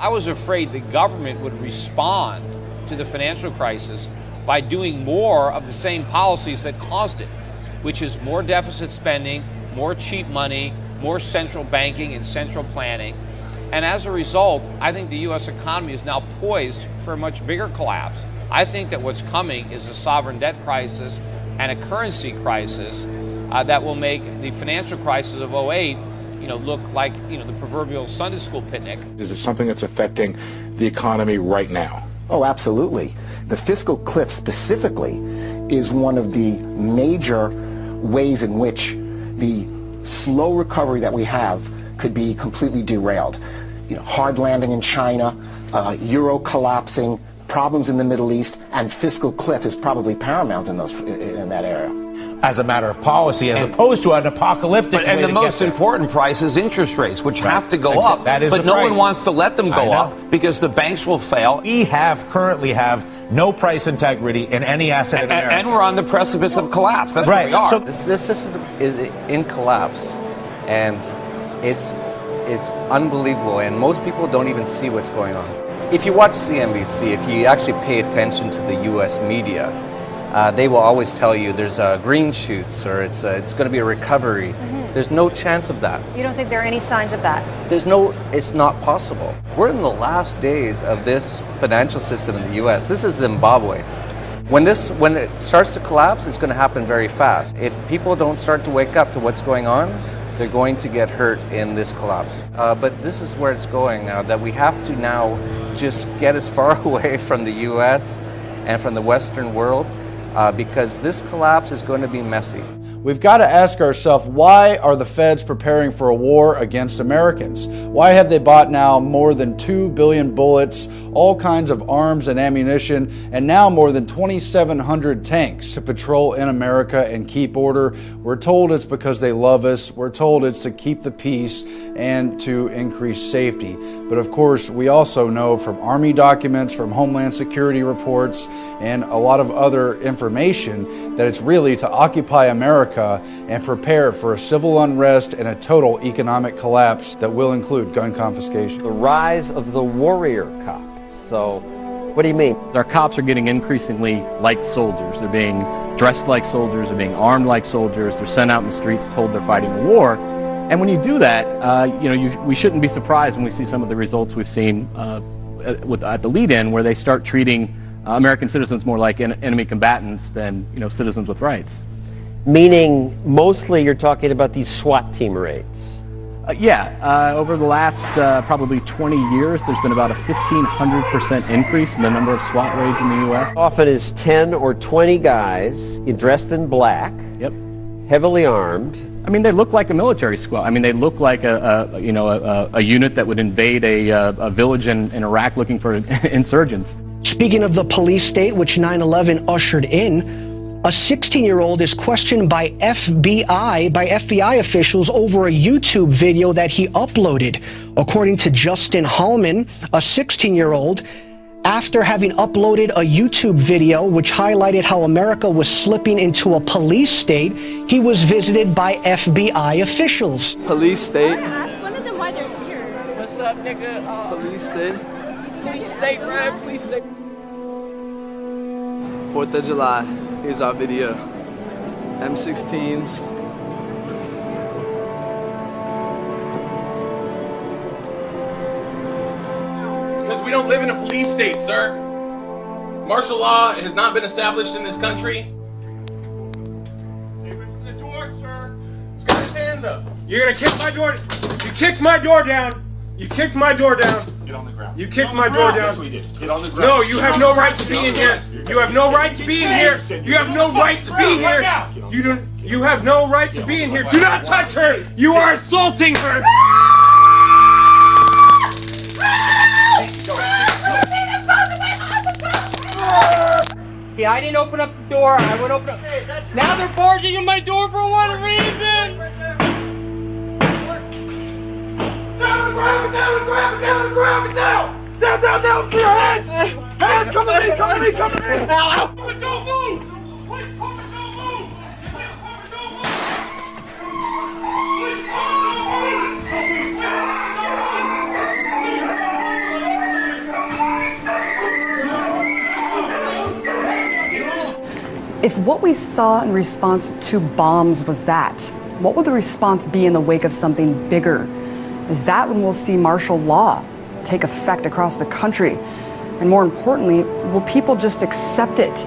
I was afraid the government would respond to the financial crisis by doing more of the same policies that caused it, which is more deficit spending, more cheap money, more central banking and central planning. And as a result, I think the U.S. economy is now poised for a much bigger collapse. I think that what's coming is a sovereign debt crisis and a currency crisis that will make the financial crisis of '08 look like, the proverbial Sunday school picnic. Is it something that's affecting the economy right now? Oh, absolutely. The fiscal cliff specifically is one of the major ways in which the slow recovery that we have could be completely derailed. Hard landing in China, euro collapsing, problems in the Middle East, and fiscal cliff is probably paramount in that area. As a matter of policy, as opposed to an apocalyptic way and the to most get there. important price is interest rates, which have to go up. That is but the no price. one wants to let them go up because the banks will fail. We currently have no price integrity in any asset in America. And we're on the precipice of collapse. That's right. where we are. So This system is in collapse, and it's unbelievable, and most people don't even see what's going on. If you watch CNBC, if you actually pay attention to the U.S. media, they will always tell you there's green shoots or it's going to be a recovery. Mm-hmm. There's no chance of that. You don't think there are any signs of that? It's not possible. We're in the last days of this financial system in the U.S. This is Zimbabwe. When it starts to collapse, it's going to happen very fast. If people don't start to wake up to what's going on, they're going to get hurt in this collapse. But this is where it's going now, that we have to now just get as far away from the U.S. and from the Western world because this collapse is going to be messy. We've got to ask ourselves, why are the feds preparing for a war against Americans? Why have they bought now more than 2 billion bullets, all kinds of arms and ammunition, and now more than 2,700 tanks to patrol in America and keep order? We're told it's because they love us. We're told it's to keep the peace and to increase safety. But of course, we also know from Army documents, from Homeland Security reports, and a lot of other information that it's really to occupy America and prepare for a civil unrest and a total economic collapse that will include gun confiscation. The rise of the warrior cop. So, what do you mean? Our cops are getting increasingly like soldiers. They're being dressed like soldiers, they're being armed like soldiers, they're sent out in the streets told they're fighting a war. And when you do that, we shouldn't be surprised when we see some of the results we've seen at the lead-in, where they start treating American citizens more like enemy combatants than citizens with rights. Meaning, mostly you're talking about these SWAT team raids. Over the last probably 20 years, there's been about a 1,500% increase in the number of SWAT raids in the U.S. Often is 10 or 20 guys dressed in black, heavily armed. I mean, they look like a military squad. I mean, they look like a unit that would invade a village in Iraq looking for insurgents. Speaking of the police state, which 9/11 ushered in, a 16-year-old is questioned by FBI officials over a YouTube video that he uploaded. According to Justin Hallman, a 16-year-old, after having uploaded a YouTube video which highlighted how America was slipping into a police state, he was visited by FBI officials. Police state. I want to ask one of them why they're here. What's up, nigga? Police state. Police state, man. Police state. 4th of July. Here's our video. M16s. Because we don't live in a police state, sir. Martial law has not been established in this country. Open the door, sir. He's got his hand up. You're gonna kick my door. You kicked my door down. You kicked my door down. Get on the ground. You kicked my door down. Yes, we did. Get on the ground. No, you have no right to be in here. You have no right to be in here. You have no right to be here. You have no right to be in here. Do not touch her. You are assaulting her. Yeah, I didn't open up the door. I would open up. Now they're barging in my door for one reason. Down the ground, down the ground, down the ground, down! Down to your heads! Hands, come to me, come to me, come to me! Ow! Don't move! Please, don't move! Please, don't move! If what we saw in response to bombs was that, what will the response be in the wake of something bigger? Is that when we'll see martial law take effect across the country? And more importantly, will people just accept it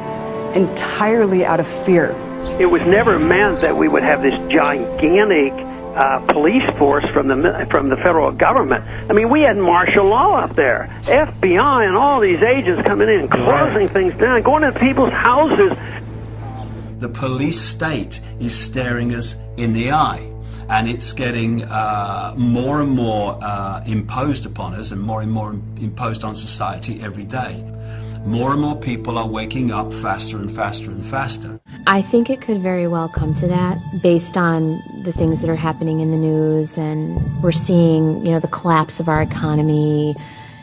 entirely out of fear? It was never meant that we would have this gigantic police force from the federal government. I mean, we had martial law up there, FBI and all these agents coming in and closing things down, going into people's houses. The police state is staring us in the eye, and it's getting more and more imposed upon us and more imposed on society every day. More and more people are waking up faster and faster and faster. I think it could very well come to that based on the things that are happening in the news, and we're seeing, the collapse of our economy,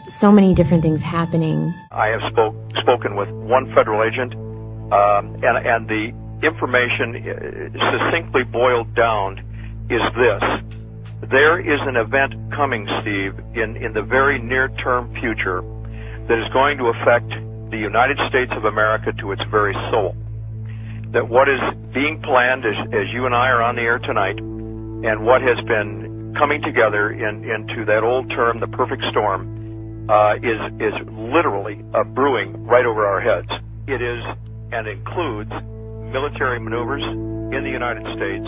so many different things happening. I have spoken with one federal agent, and the information succinctly boiled down is this. There is an event coming, Steve, in the very near-term future that is going to affect the United States of America to its very soul. That what is being planned as you and I are on the air tonight, and what has been coming together into that old term, the perfect storm, is literally brewing right over our heads. It is and includes military maneuvers in the United States,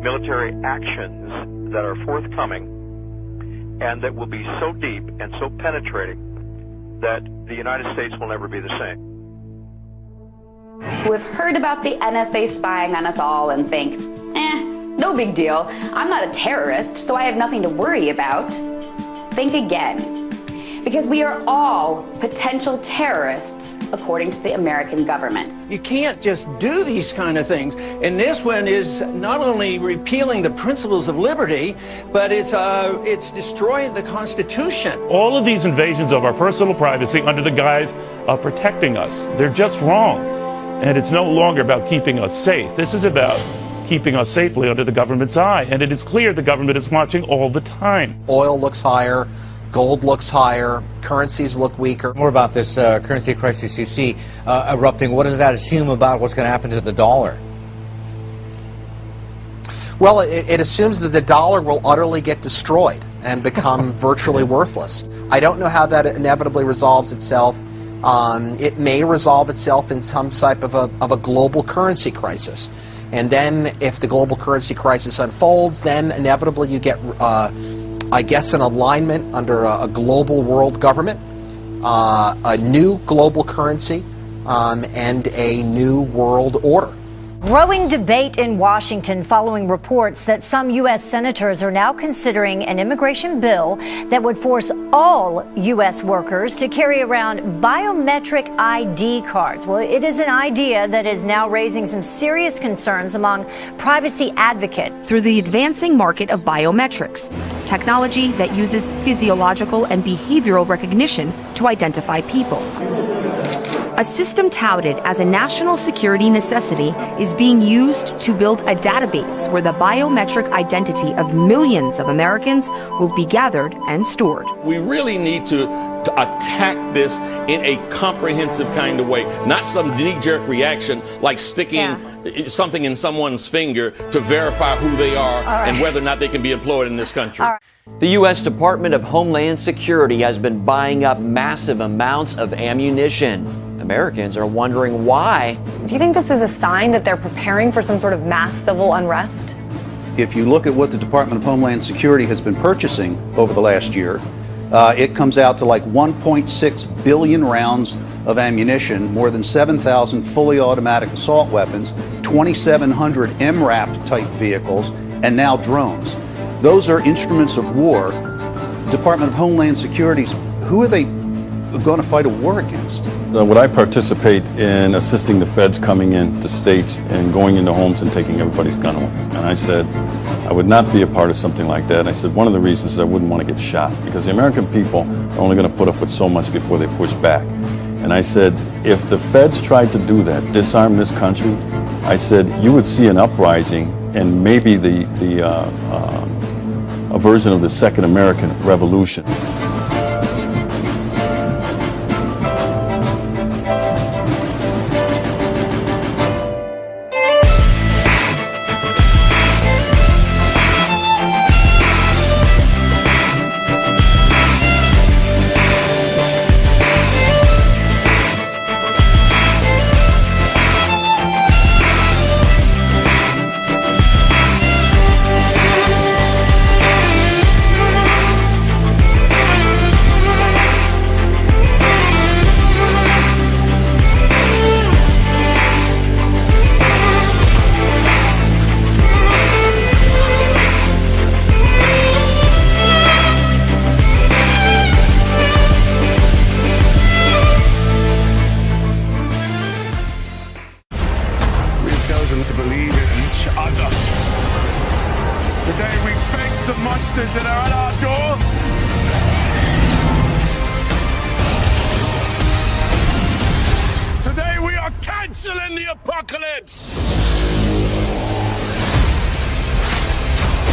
military actions that are forthcoming, and that will be so deep and so penetrating that the United States will never be the same. Who have heard about the NSA spying on us all and think, no big deal. I'm not a terrorist, so I have nothing to worry about. Think again. Because we are all potential terrorists, according to the American government. You can't just do these kind of things. And this one is not only repealing the principles of liberty, but it's destroying the Constitution. All of these invasions of our personal privacy under the guise of protecting us, they're just wrong. And it's no longer about keeping us safe. This is about keeping us safely under the government's eye. And it is clear the government is watching all the time. Oil looks higher. Gold looks higher, currencies look weaker. More about this currency crisis you see erupting. What does that assume about what's going to happen to the dollar? Well, it assumes that the dollar will utterly get destroyed and become virtually worthless. I don't know how that inevitably resolves itself. It may resolve itself in some type of a global currency crisis. And then if the global currency crisis unfolds, then inevitably you get I guess an alignment under a global world government, a new global currency, and a new world order. Growing debate in Washington following reports that some U.S. senators are now considering an immigration bill that would force all U.S. workers to carry around biometric ID cards. Well, it is an idea that is now raising some serious concerns among privacy advocates. Through the advancing market of biometrics, technology that uses physiological and behavioral recognition to identify people. A system touted as a national security necessity is being used to build a database where the biometric identity of millions of Americans will be gathered and stored. We really need to attack this in a comprehensive kind of way, not some knee-jerk reaction like sticking something in someone's finger to verify who they are and whether or not they can be employed in this country. The U.S. Department of Homeland Security has been buying up massive amounts of ammunition. Americans are wondering why. Do you think this is a sign that they're preparing for some sort of mass civil unrest? If you look at what the Department of Homeland Security has been purchasing over the last year, it comes out to like 1.6 billion rounds of ammunition, more than 7,000 fully automatic assault weapons, 2,700 MRAP type vehicles, and now drones. Those are instruments of war. Department of Homeland Security's, who are they going to fight a war against? Would I participate in assisting the feds coming into states and going into homes and taking everybody's gun away? And I said, I would not be a part of something like that. And I said, one of the reasons is I wouldn't want to get shot, because the American people are only going to put up with so much before they push back. And I said, if the feds tried to do that, disarm this country, I said, you would see an uprising and maybe a version of the Second American Revolution. canceling the apocalypse.